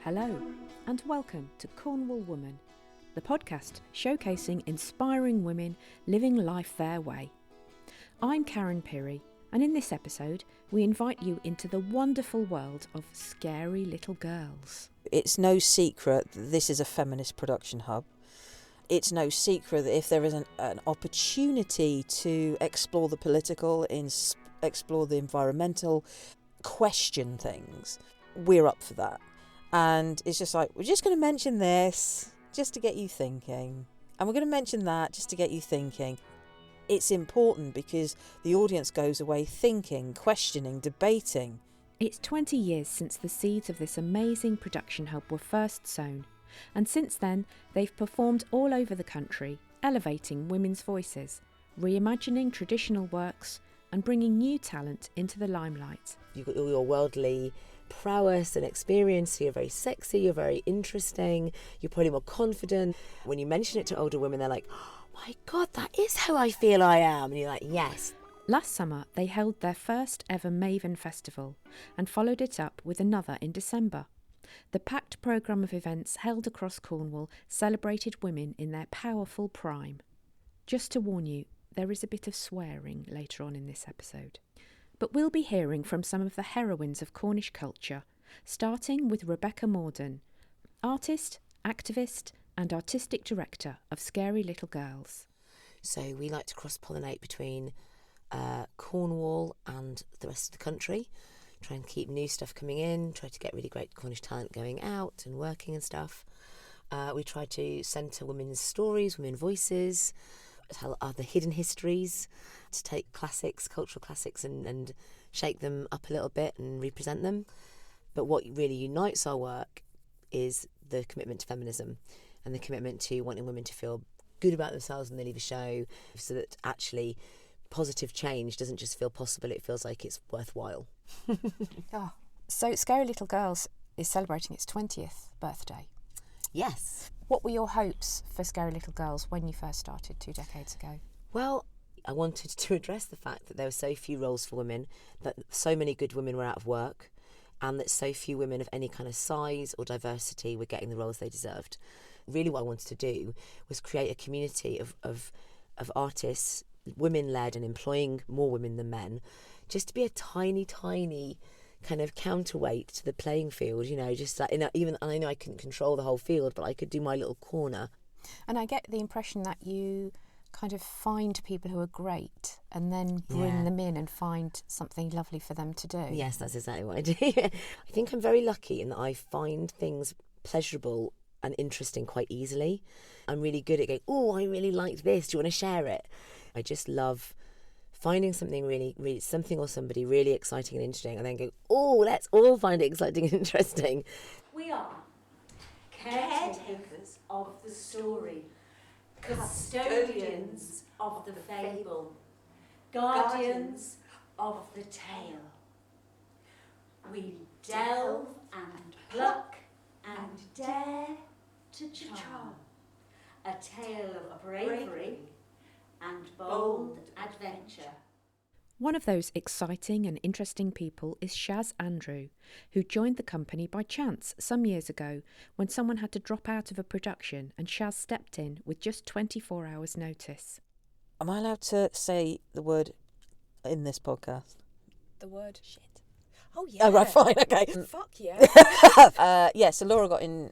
Hello, and welcome to Cornwall Woman, the podcast showcasing inspiring women living life their way. I'm Karen Pirie, and in this episode, we invite you into the wonderful world of scary little girls. It's no secret that this is a feminist production hub. It's no secret that if there is an opportunity to explore the political, explore the environmental, question things, we're up for that. And it's just like, we're just going to mention this just to get you thinking. And we're going to mention that just to get you thinking. It's important because the audience goes away thinking, questioning, debating. It's 20 years since the seeds of this amazing production hub were first sown. And since then, they've performed all over the country, elevating women's voices, reimagining traditional works, and bringing new talent into the limelight. You've got all your worldly prowess and experience, so you're very sexy, you're very interesting, you're probably more confident. When you mention it to older women, they're like, oh my God, that is how I feel I am. And you're like, yes. Last summer, they held their first ever Mayven festival and followed it up with another in December. The packed programme of events held across Cornwall celebrated women in their powerful prime. Just to warn you, there is a bit of swearing later on in this episode. But we'll be hearing from some of the heroines of Cornish culture, starting with Rebecca Morden, artist, activist and artistic director of Scary Little Girls. So we like to cross-pollinate between Cornwall and the rest of the country, try and keep new stuff coming in, try to get really great Cornish talent going out and working and stuff. We try to centre women's stories, women's voices, tell other hidden histories, to take classics, cultural classics and shake them up a little bit and represent them. But what really unites our work is the commitment to feminism and the commitment to wanting women to feel good about themselves when they leave a show, so that actually positive change doesn't just feel possible, it feels like it's worthwhile. So Scary Little Girls is celebrating its 20th birthday. Yes. What were your hopes for Scary Little Girls when you first started 2 decades ago? Well, I wanted to address the fact that there were so few roles for women, that so many good women were out of work, and that so few women of any kind of size or diversity were getting the roles they deserved. Really what I wanted to do was create a community of artists, women-led and employing more women than men, just to be a tiny kind of counterweight to the playing field, you know, just like, even I know I couldn't control the whole field, but I could do my little corner. And I get the impression that you kind of find people who are great and then bring them in and find something lovely for them to do. Yes, that's exactly what I do. I think I'm very lucky in that I find things pleasurable and interesting quite easily. I'm really good at going, oh, I really liked this, do you want to share it? I just love finding something really something or somebody really exciting and interesting, and then go, oh, let's all find it exciting and interesting. We are caretakers of the story, custodians of the fable, guardians of the tale. We delve and pluck and dare to charm, a tale of bravery and bold adventure. One of those exciting and interesting people is Shaz Andrew, who joined the company by chance some years ago when someone had to drop out of a production and Shaz stepped in with just 24 hours notice. Am I allowed to say the word in this podcast? The word shit. Oh, yeah. Oh, right, fine, okay. Fuck yeah. So Laura got in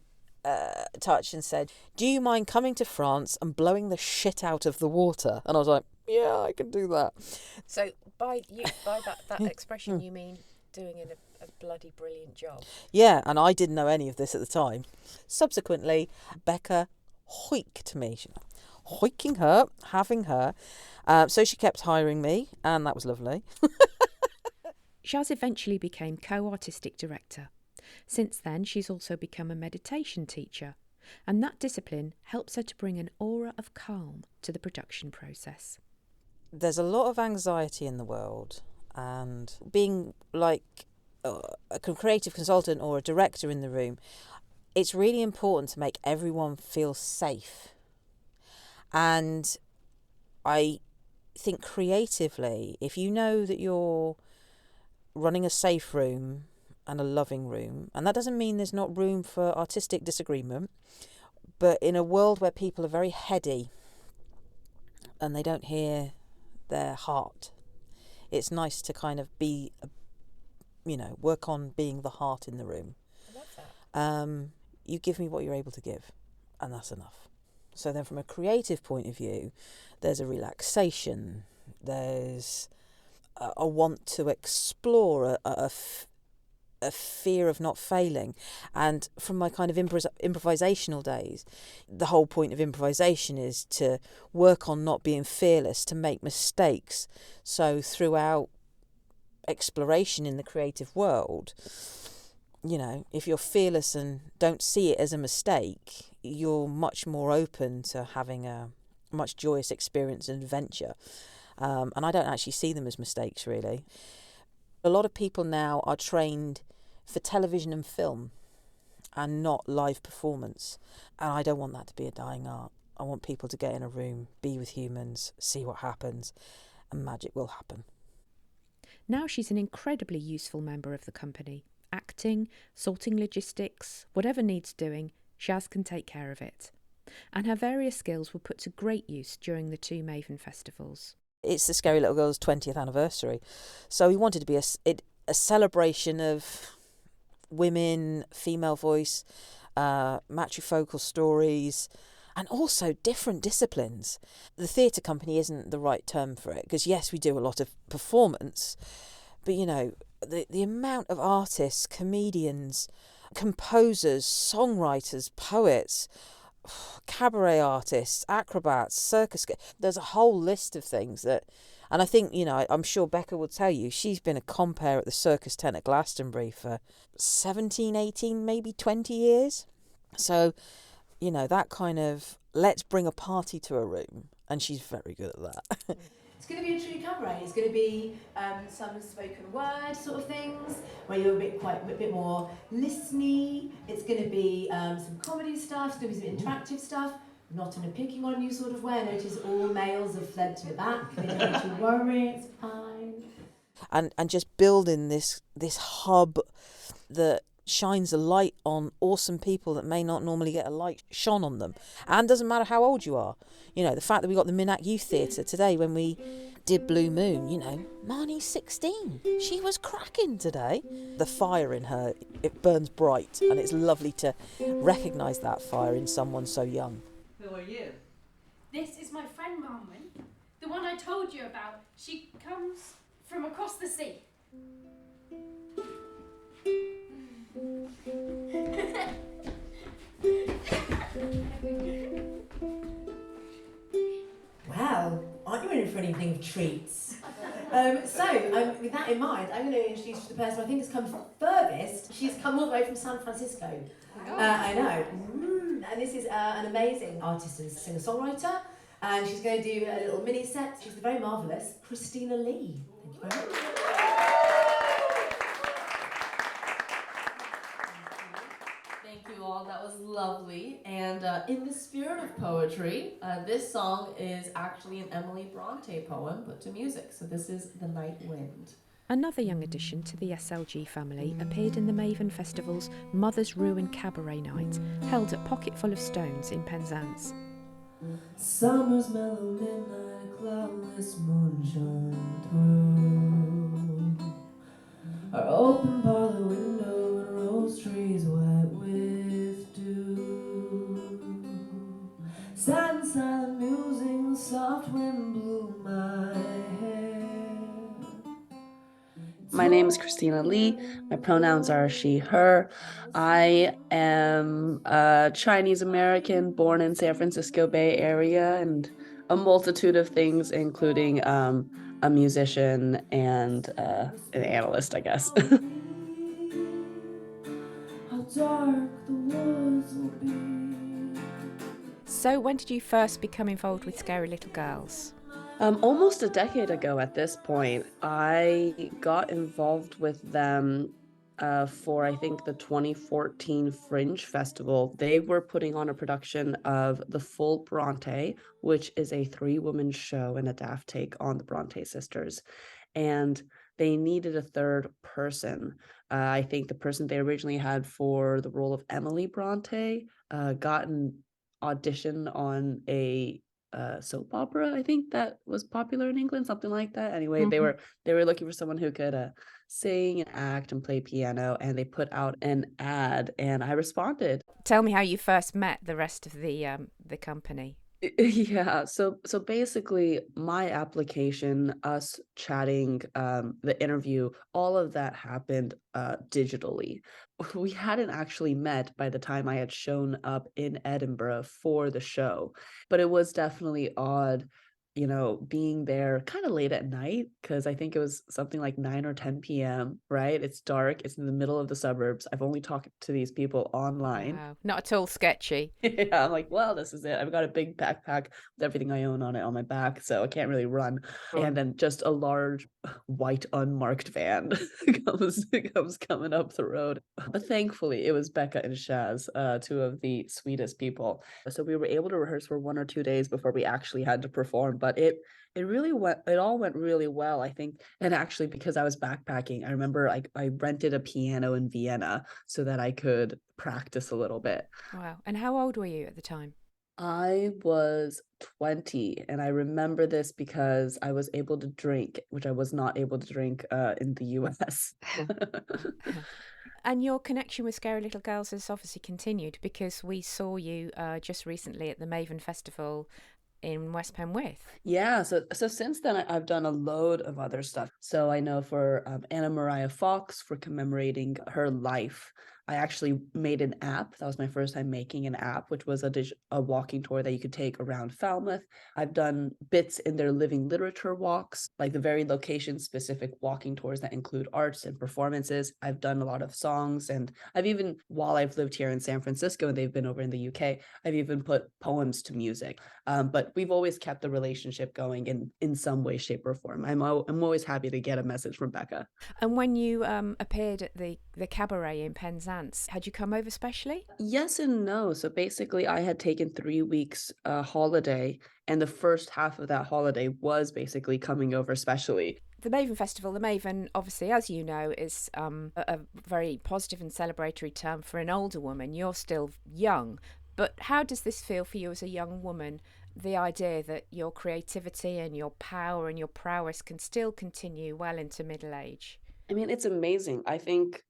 touch and said, do you mind coming to France and blowing the shit out of the water? And I was like, yeah, I can do that. So by that expression, you mean doing a bloody brilliant job? Yeah, and I didn't know any of this at the time. Subsequently, Becca hoiked me. Hoiking her, having her. So she kept hiring me, and that was lovely. Shaz eventually became co-artistic director. Since then, she's also become a meditation teacher, and that discipline helps her to bring an aura of calm to the production process. There's a lot of anxiety in the world, and being like a creative consultant or a director in the room, it's really important to make everyone feel safe. And I think creatively, if you know that you're running a safe room and a loving room. And that doesn't mean there's not room for artistic disagreement, but in a world where people are very heady and they don't hear their heart, it's nice to kind of be, work on being the heart in the room. I love that. You give me what you're able to give, and that's enough. So then from a creative point of view, there's a relaxation, there's a want to explore, a fear of not failing. And from my kind of improvisational days, the whole point of improvisation is to work on not being fearless, to make mistakes. So throughout exploration in the creative world, if you're fearless and don't see it as a mistake, you're much more open to having a much joyous experience and adventure. And I don't actually see them as mistakes, really. A lot of people now are trained for television and film and not live performance. And I don't want that to be a dying art. I want people to get in a room, be with humans, see what happens, and magic will happen. Now she's an incredibly useful member of the company. Acting, sorting logistics, whatever needs doing, Shaz can take care of it. And her various skills were put to great use during the 2 Mayven festivals. It's the Scary Little Girl's 20th anniversary. So we wanted to be a celebration of women, female voice, matrifocal stories, and also different disciplines. The theatre company isn't the right term for it, because yes, we do a lot of performance, but the amount of artists, comedians, composers, songwriters, poets, cabaret artists, acrobats, circus, there's a whole list of things that, and I think, I'm sure Becca will tell you, she's been a compere at the circus tent at Glastonbury for 17, 18, maybe 20 years. So, that kind of, let's bring a party to a room, and she's very good at that. It's going to be a true cabaret. It's going to be some spoken word sort of things where you're a bit more listening. It's going to be some comedy stuff. It's going to be some interactive stuff. Not in a picking on you sort of way. I notice all males have fled to the back. They don't need to worry. It's fine. And just building this hub that shines a light on awesome people that may not normally get a light shone on them. And doesn't matter how old you are. The fact that we got the Minack Youth Theatre today when we did Blue Moon, Marnie's 16. She was cracking today. The fire in her, it burns bright, and it's lovely to recognise that fire in someone so young. Who are you? This is my friend Marmon, the one I told you about. She comes from across the sea. Well, aren't you in for anything of treats? With that in mind, I'm going to introduce you to the person I think has come furthest. She's come all the way from San Francisco. I know. And this is an amazing artist and singer-songwriter. And she's going to do a little mini set. She's the very marvellous Christina Lee. Thank you very much. Thank you all, that was lovely. And in the spirit of poetry, this song is actually an Emily Bronte poem put to music. So this is The Night Wind. Another young addition to the SLG family appeared in the Mayven Festival's Mother's Ruin Cabaret Night, held at Pocketful of Stones in Penzance. Summer's mellow midnight, cloudless moonshine through our open parlor window and rose trees wet with dew. Sad and silent musing, the soft wind blew my hair. My name is Christina Lee. My pronouns are she, her. I am a Chinese American born in San Francisco Bay Area and a multitude of things, including a musician and an analyst, I guess. How dark the woods will be. So when did you first become involved with Scary Little Girls? Almost a decade ago at this point, I got involved with them for, I think, the 2014 Fringe Festival. They were putting on a production of The Full Bronte, which is a 3-woman show and a daft take on the Bronte sisters. And they needed a third person. I think the person they originally had for the role of Emily Bronte got an audition on a soap opera. I think that was popular in England, something like that. Anyway, they were looking for someone who could sing and act and play piano, and they put out an ad, and I responded. Tell me how you first met the rest of the company. Yeah, so basically my application, us chatting, the interview, all of that happened digitally. We hadn't actually met by the time I had shown up in Edinburgh for the show, but it was definitely odd, being there kind of late at night because I think it was something like 9 or 10 p.m., right? It's dark, it's in the middle of the suburbs. I've only talked to these people online. Wow, not at all sketchy. Yeah, I'm like, well, this is it. I've got a big backpack with everything I own on it on my back, so I can't really run. And then just a large white unmarked van comes coming up the road. But thankfully, it was Becca and Shaz, two of the sweetest people. So we were able to rehearse for 1 or 2 days before we actually had to perform. But it all went really well, I think. And actually, because I was backpacking, I remember I rented a piano in Vienna so that I could practice a little bit. Wow. And how old were you at the time? I was 20, and I remember this because I was able to drink, which I was not able to drink in the US. And your connection with Scary Little Girls has obviously continued because we saw you just recently at the Mayven Festival in West Penwith. Yeah, so since then I've done a load of other stuff. So I know for Anna Mariah Fox, for commemorating her life, I actually made an app. That was my first time making an app, which was a walking tour that you could take around Falmouth. I've done bits in their living literature walks, like the very location-specific walking tours that include arts and performances. I've done a lot of songs, and I've even, while I've lived here in San Francisco and they've been over in the UK, I've even put poems to music. But we've always kept the relationship going in some way, shape, or form. I'm always happy to get a message from Becca. And when you appeared at the cabaret in Penzance, had you come over specially? Yes and no. So basically, I had taken 3 weeks holiday, and the first half of that holiday was basically coming over specially. The Mayven Festival, the Mayven, obviously, as you know, is a very positive and celebratory term for an older woman. You're still young, but how does this feel for you as a young woman? The idea that your creativity and your power and your prowess can still continue well into middle age. I mean, it's amazing. I think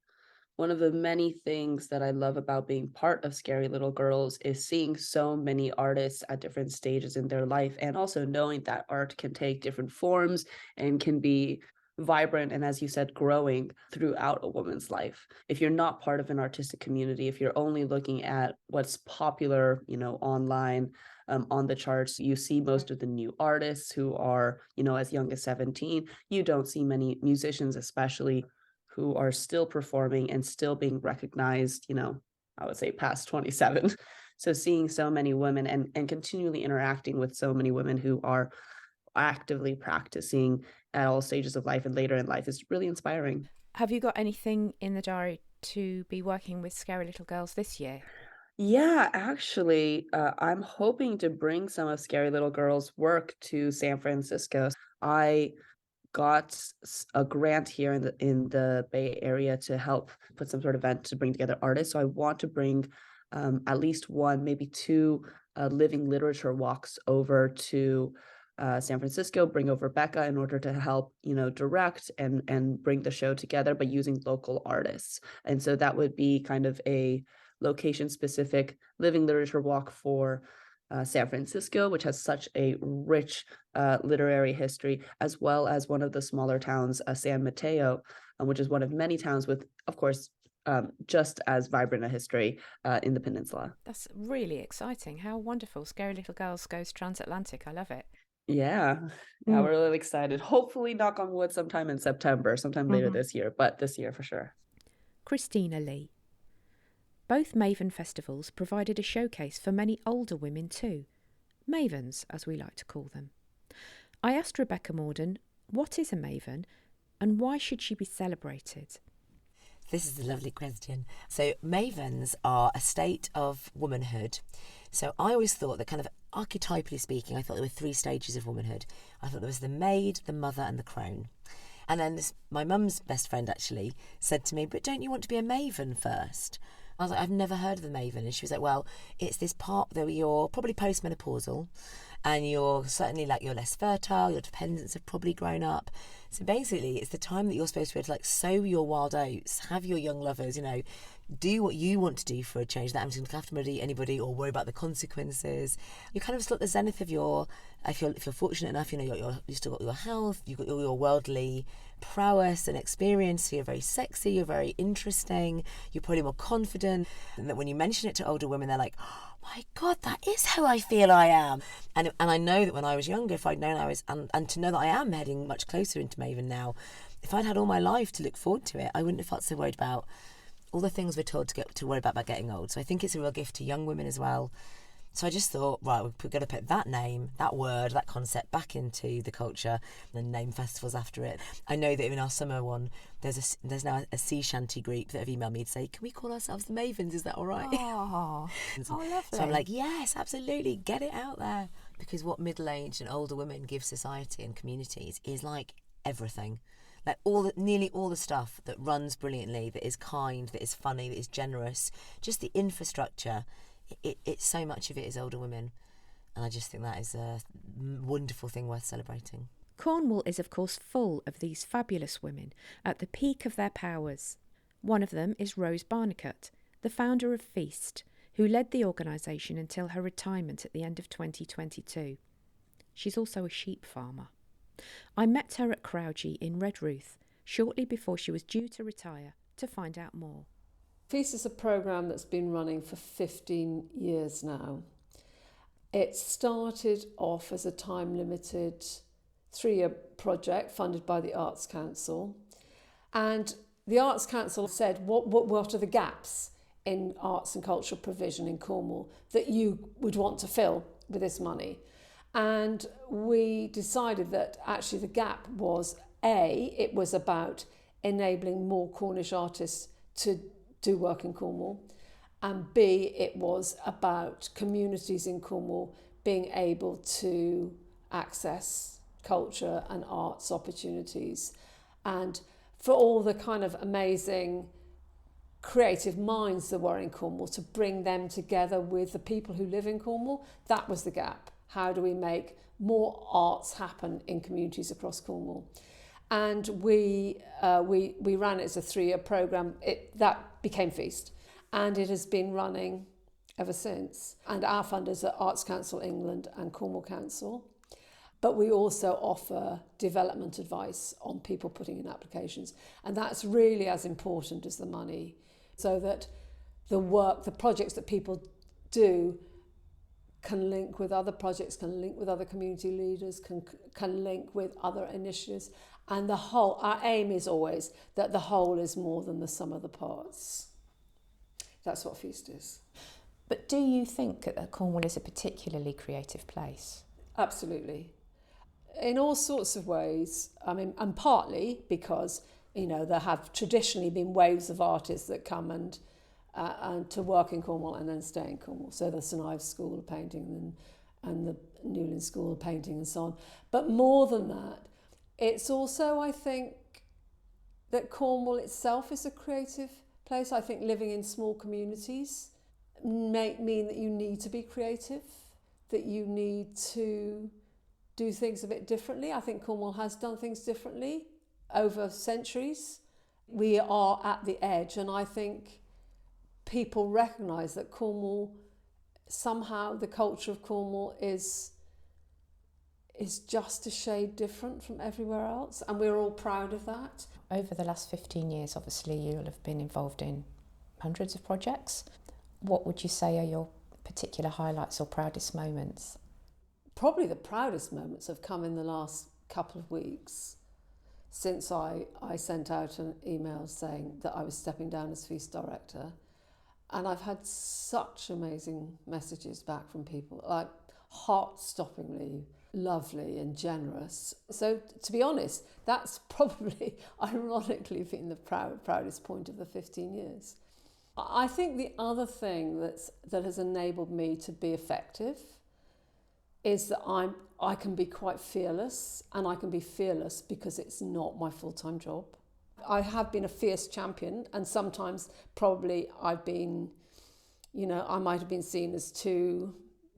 one of the many things that I love about being part of Scary Little Girls is seeing so many artists at different stages in their life, and also knowing that art can take different forms and can be vibrant and, as you said, growing throughout a woman's life. If you're not part of an artistic community, if you're only looking at what's popular, online, on the charts, you see most of the new artists who are, as young as 17. You don't see many musicians, especially, who are still performing and still being recognized, I would say past 27. So seeing so many women and continually interacting with so many women who are actively practicing at all stages of life and later in life is really inspiring. Have you got anything in the diary to be working with Scary Little Girls this year? Yeah, actually, I'm hoping to bring some of Scary Little Girls' work to San Francisco. I got a grant here in the Bay Area to help put some sort of event to bring together artists. So I want to bring at least one, maybe two living literature walks over to San Francisco, bring over Becca in order to help, direct and bring the show together, but using local artists. And so that would be kind of a location-specific living literature walk for San Francisco, which has such a rich literary history, as well as one of the smaller towns, San Mateo, which is one of many towns with, of course, just as vibrant a history in the peninsula. That's really exciting. How wonderful. Scary Little Girls goes transatlantic. I love it. Yeah, we're really excited. Hopefully, knock on wood, sometime in September, sometime later this year, but this year for sure. Christina Lee. Both Mayven festivals provided a showcase for many older women too. Mavens, as we like to call them. I asked Rebecca Morden, what is a Mayven and why should she be celebrated? This is a lovely question. So Mavens are a state of womanhood. So I always thought that, kind of archetypally speaking, I thought there were 3 stages of womanhood. I thought there was the maid, the mother and the crone. And then my mum's best friend actually said to me, but don't you want to be a Mayven first? I was like, I've never heard of the Mayven. And she was like, well, it's this part that you're probably postmenopausal and you're certainly like you're less fertile, your dependents have probably grown up. So basically it's the time that you're supposed to be able to like sow your wild oats, have your young lovers, do what you want to do for a change, that I'm just going to look after anybody or worry about the consequences. You're kind of still at the zenith of your, if you're fortunate enough, you've still got your health, you've got all your worldly prowess and experience, so you're very sexy, you're very interesting, you're probably more confident, and that when you mention it to older women, they're like, oh my God, that is how I feel I am. And I know that when I was younger, if I'd known I was, and to know that I am heading much closer into Mayven now, if I'd had all my life to look forward to it, I wouldn't have felt so worried about all the things we're told to worry about getting old. So I think it's a real gift to young women as well. So I just thought, right, we're going to put that name, that word, that concept back into the culture and name festivals after it. I know that in our summer one, there's now a sea shanty group that have emailed me to say, can we call ourselves the Mavens? Is that all right? Oh, lovely. So I'm like, yes, absolutely, get it out there. Because what middle-aged and older women give society and communities is like everything. Like nearly all the stuff that runs brilliantly, that is kind, that is funny, that is generous, just the infrastructure, it's so much of it is older women. And I just think that is a wonderful thing worth celebrating. Cornwall is of course full of these fabulous women at the peak of their powers. One of them is Rose Barnicott, the founder of Feast, who led the organisation until her retirement at the end of 2022. She's also a sheep farmer. I met her at Crougie in Redruth shortly before she was due to retire to find out more. Feast is a programme that's been running for 15 years now. It started off as a time-limited 3-year project funded by the Arts Council. And the Arts Council said, what are the gaps in arts and cultural provision in Cornwall that you would want to fill with this money? And we decided that actually the gap was, it was about enabling more Cornish artists to do work in Cornwall, and B, it was about communities in Cornwall being able to access culture and arts opportunities. And for all the kind of amazing creative minds that were in Cornwall, to bring them together with the people who live in Cornwall, that was the gap. How do we make more arts happen in communities across Cornwall? And we ran it as a 3-year programme. That became Feast. And it has been running ever since. And our funders are Arts Council England and Cornwall Council. But we also offer development advice on people putting in applications. And that's really as important as the money. So that the work, the projects that people do can link with other projects, can link with other community leaders, can link with other initiatives. And our aim is always that the whole is more than the sum of the parts. That's what Feast is. But do you think that Cornwall is a particularly creative place? Absolutely. In all sorts of ways. I mean, and partly because, there have traditionally been waves of artists that come and to work in Cornwall and then stay in Cornwall. So the St Ives School of Painting and the Newlyn School of Painting and so on. But more than that, it's also, I think, that Cornwall itself is a creative place. I think living in small communities may mean that you need to be creative, that you need to do things a bit differently. I think Cornwall has done things differently over centuries. We are at the edge, and I think people recognise that Cornwall, somehow the culture of Cornwall is just a shade different from everywhere else, and we're all proud of that. Over the last 15 years, obviously, you'll have been involved in hundreds of projects. What would you say are your particular highlights or proudest moments? Probably the proudest moments have come in the last couple of weeks since I sent out an email saying that I was stepping down as Feast Director. And I've had such amazing messages back from people, like heart-stoppingly lovely and generous. So to be honest, that's probably, ironically, been the proudest point of the 15 years. I think the other thing that has enabled me to be effective is that I can be quite fearless, and I can be fearless because it's not my full-time job. I have been a fierce champion, and sometimes probably I've been, I might have been seen as too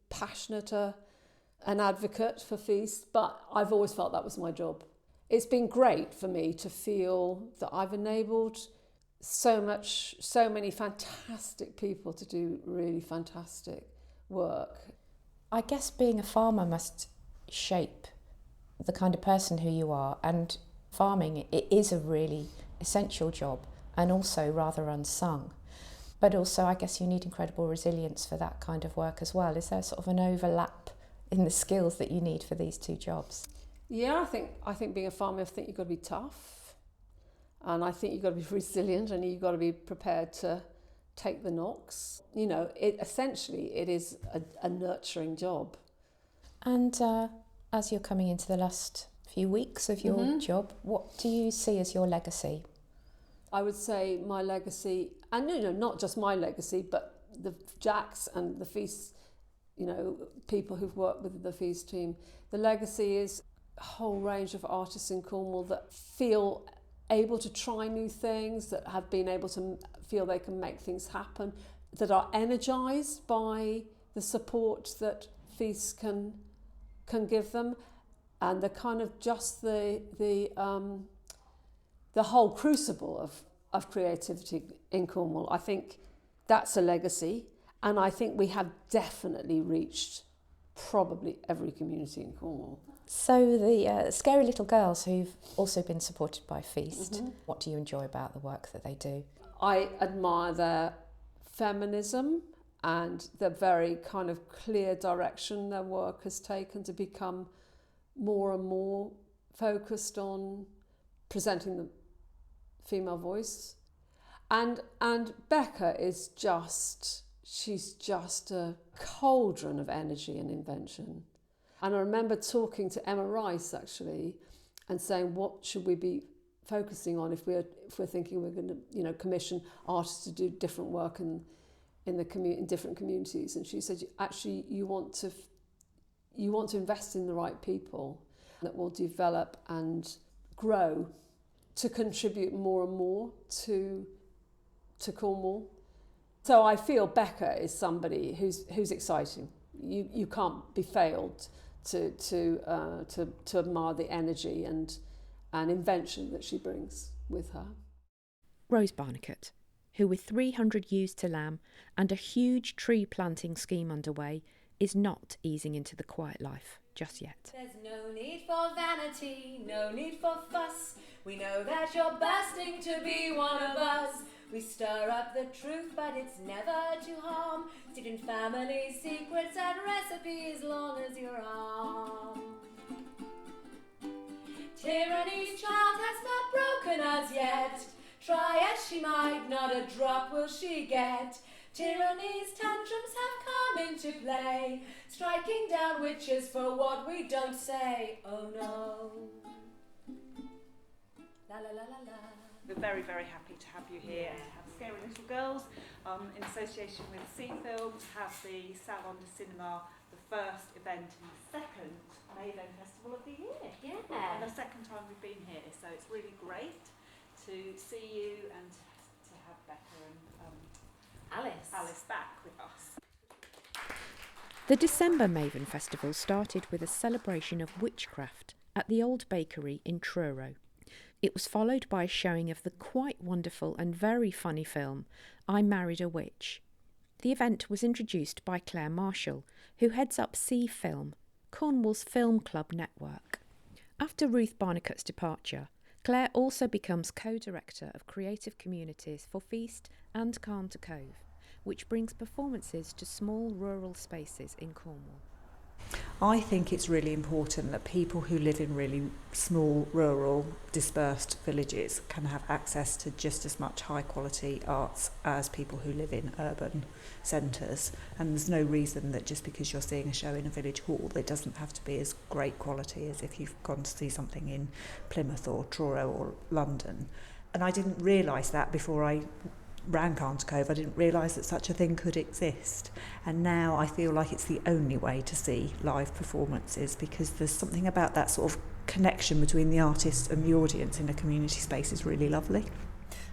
passionate an advocate for Feast, but I've always felt that was my job. It's been great for me to feel that I've enabled so many fantastic people to do really fantastic work. I guess being a farmer must shape the kind of person who you are, and farming, it is a really essential job and also rather unsung. But also I guess you need incredible resilience for that kind of work as well. Is there sort of an overlap in the skills that you need for these two jobs? Yeah, I think being a farmer, I think you've got to be tough, and I think you've got to be resilient, and you've got to be prepared to take the knocks. It is a nurturing job. And as you're coming into the last few weeks of your job, what do you see as your legacy? I would say my legacy, and not just my legacy, but the Jacks and the Feast, people who've worked with the Feast team. The legacy is a whole range of artists in Cornwall that feel able to try new things, that have been able to feel they can make things happen, that are energised by the support that Feast can give them, and the kind of just the whole crucible of creativity in Cornwall. I think that's a legacy, and I think we have definitely reached probably every community in Cornwall. So the Scary Little Girls, who've also been supported by Feast, what do you enjoy about the work that they do? I admire their feminism and the very kind of clear direction their work has taken to become more and more focused on presenting the female voice. And Becca is she's just a cauldron of energy and invention. And I remember talking to Emma Rice actually and saying, what should we be focusing on if we're thinking we're going to commission artists to do different work in different communities? And she said, actually you want to invest in the right people that will develop and grow to contribute more and more to Cornwall. So I feel Becca is somebody who's exciting. You can't be failed to admire the energy and invention that she brings with her. Rose Barnicott, who with 300 ewes to lamb and a huge tree planting scheme underway, is not easing into the quiet life just yet. There's no need for vanity, no need for fuss. We know that you're bursting to be one of us. We stir up the truth, but it's never to harm. Sit in family secrets and recipes long as your arm. Tyranny's charm has not broken us yet. Try as she might, not a drop will she get. Tyranny's tantrums have come into play, striking down witches for what we don't say. Oh no. La la la la la. We're very, very happy to have you here and to have Scary Little Girls in association with Seafilm, to have the Salon de Cinema, the first event and the second Mayven Festival of the year. Yeah. And the second time we've been here, so it's really great to see you and to have Becca and Alice back with us. The December Mayven Festival started with a celebration of witchcraft at the Old Bakery in Truro. It was followed by a showing of the quite wonderful and very funny film I Married a Witch. The event was introduced by Claire Marshall, who heads up Seafilm, Cornwall's film club network. After Ruth Barnicott's departure, Claire also becomes co-director of creative communities for Feast and Calm to Cove, which brings performances to small rural spaces in Cornwall. I think it's really important that people who live in really small, rural, dispersed villages can have access to just as much high quality arts as people who live in urban centres. And there's no reason that just because you're seeing a show in a village hall, it doesn't have to be as great quality as if you've gone to see something in Plymouth or Truro or London. And I didn't realise that before I ran Carnter Cove, I didn't realise that such a thing could exist. And now I feel like it's the only way to see live performances, because there's something about that sort of connection between the artist and the audience in a community space is really lovely.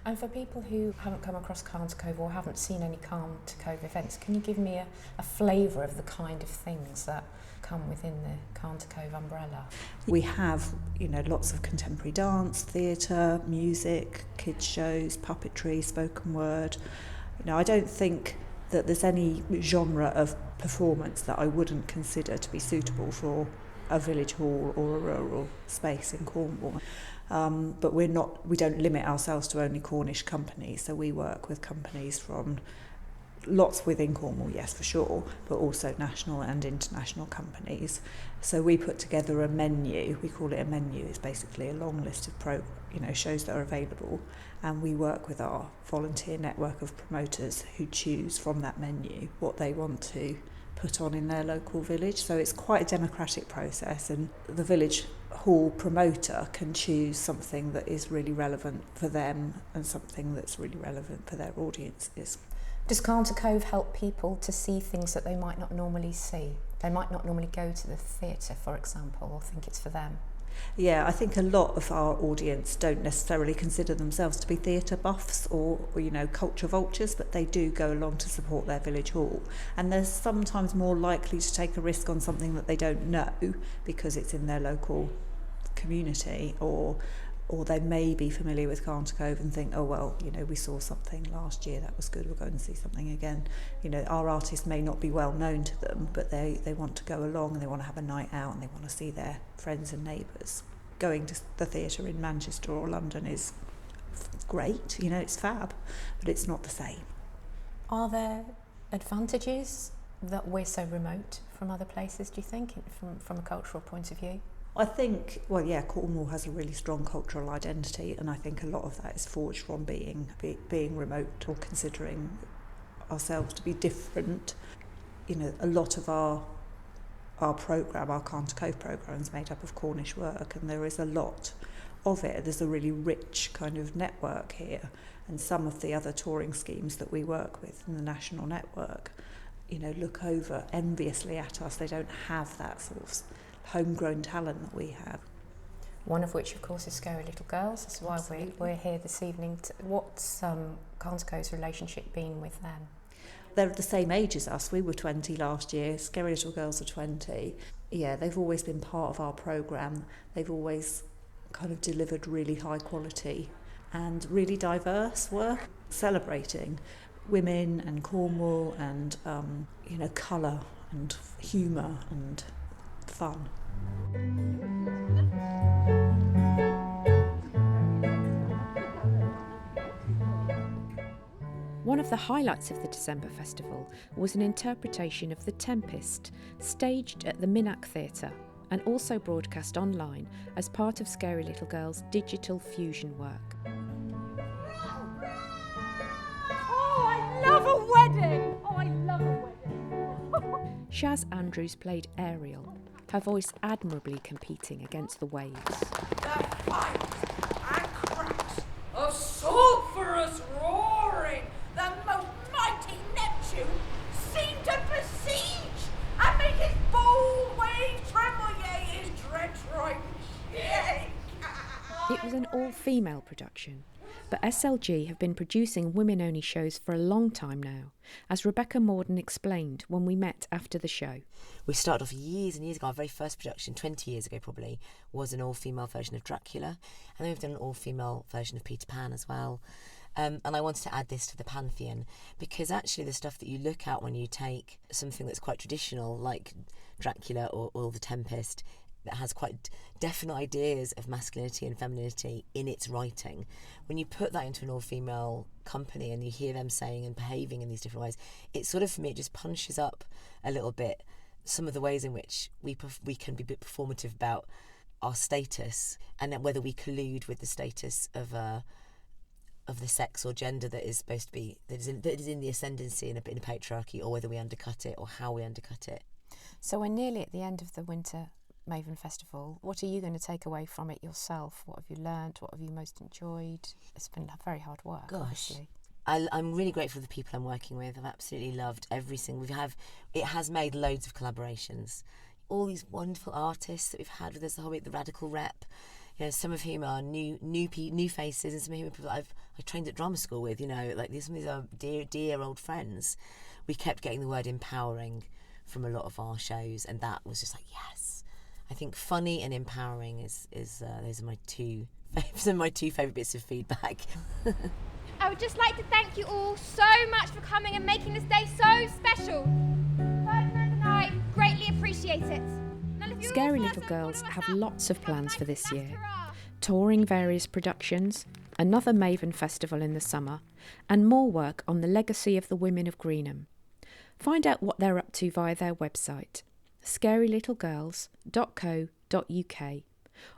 And for people who haven't come across Carnter Cove or haven't seen any Carnter Cove events, can you give me a flavour of the kind of things that come within the Carnter Cove umbrella? We have, lots of contemporary dance, theatre, music, kids shows, puppetry, spoken word. I don't think that there's any genre of performance that I wouldn't consider to be suitable for a village hall or a rural space in Cornwall. But we don't limit ourselves to only Cornish companies, so we work with companies from lots within Cornwall, yes, for sure, but also national and international companies. So we put together a menu. We call it a menu. It's basically a long list of shows that are available, and we work with our volunteer network of promoters who choose from that menu what they want to put on in their local village. So it's quite a democratic process, and the village hall promoter can choose something that is really relevant for them and something that's really relevant for their audiences. Does Carnter Cove help people to see things that they might not normally see? They might not normally go to the theatre, for example, or think it's for them. Yeah, I think a lot of our audience don't necessarily consider themselves to be theatre buffs or culture vultures, but they do go along to support their village hall. And they're sometimes more likely to take a risk on something that they don't know because it's in their local community, or they may be familiar with Carnter Cove and think, oh, well, we saw something last year, that was good, we'll go and see something again. Our artists may not be well known to them, but they want to go along and they want to have a night out and they want to see their friends and neighbours. Going to the theatre in Manchester or London is great, it's fab, but it's not the same. Are there advantages that we're so remote from other places, do you think, from a cultural point of view? I think, Cornwall has a really strong cultural identity, and I think a lot of that is forged from being remote or considering ourselves to be different. A lot of our programme, our Carnter Cove programme, is made up of Cornish work, and there is a lot of it. There's a really rich kind of network here, and some of the other touring schemes that we work with in the national network, look over enviously at us. They don't have that sort of homegrown talent that we have. One of which, of course, is Scary Little Girls. That's why we're here this evening. What's Carnter Cove's relationship been with them? They're the same age as us. We were 20 last year. Scary Little Girls are 20. Yeah, they've always been part of our programme. They've always kind of delivered really high quality and really diverse work, celebrating women and Cornwall and, colour and humour and fun. One of the highlights of the December Festival was an interpretation of The Tempest, staged at the Minack Theatre and also broadcast online as part of Scary Little Girls' digital fusion work. Oh, I love a wedding! Oh, I love a wedding! Shaz Andrews played Ariel, her voice admirably competing against the waves. The pipes and cracks of sulphurous roaring, the most mighty Neptune seemed to besiege and make his bold waves tremble, yea, his dread tribes shake. It was an all-female production, but SLG have been producing women-only shows for a long time now, as Rebecca Morden explained when we met after the show. We started off years and years ago. Our very first production, 20 years ago probably, was an all-female version of Dracula, and then we've done an all-female version of Peter Pan as well. And I wanted to add this to the pantheon because actually the stuff that you look at when you take something that's quite traditional like Dracula or The Tempest, that has quite definite ideas of masculinity and femininity in its writing, when you put that into an all-female company and you hear them saying and behaving in these different ways, it sort of, for me, it just punches up a little bit some of the ways in which we can be a bit performative about our status, and then whether we collude with the status of the sex or gender that is supposed to be that is in the ascendancy in a patriarchy, or whether we undercut it or how we undercut it. So we're nearly at the end of the winter Mayven Festival. What are you going to take away from it yourself? What have you learnt? What have you most enjoyed? It's been very hard work, Gosh, obviously. I'm really grateful for the people I'm working with. I've absolutely loved every single. It has made loads of collaborations. All these wonderful artists that we've had with us, the Hobbit, the Radical Rep. You know, some of whom are new faces, and some of whom are people I trained at drama school with. You know, like some of these are dear old friends. We kept getting the word empowering from a lot of our shows, and that was just like, yes. I think funny and empowering is those are my two favourite bits of feedback. I would just like to thank you all so much for coming and making this day so special. Ferdinand and I greatly appreciate it. Scary Little Girls have lots of plans for this year. Touring various productions, another Mayven festival in the summer, and more work on the legacy of the women of Greenham. Find out what they're up to via their website, scarylittlegirls.co.uk,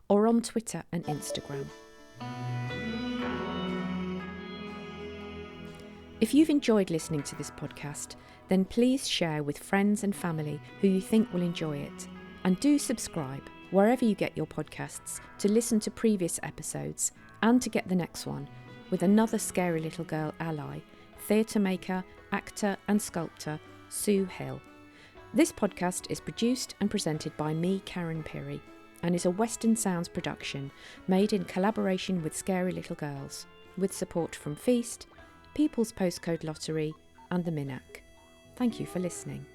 or on Twitter and Instagram. If you've enjoyed listening to this podcast, then please share with friends and family who you think will enjoy it. And do subscribe wherever you get your podcasts to listen to previous episodes and to get the next one with another Scary Little Girl ally, theatre maker, actor and sculptor Sue Hill. This podcast is produced and presented by me, Karen Pirie, and is a Western Sounds production made in collaboration with Scary Little Girls, with support from Feast, People's Postcode Lottery and the Minac. Thank you for listening.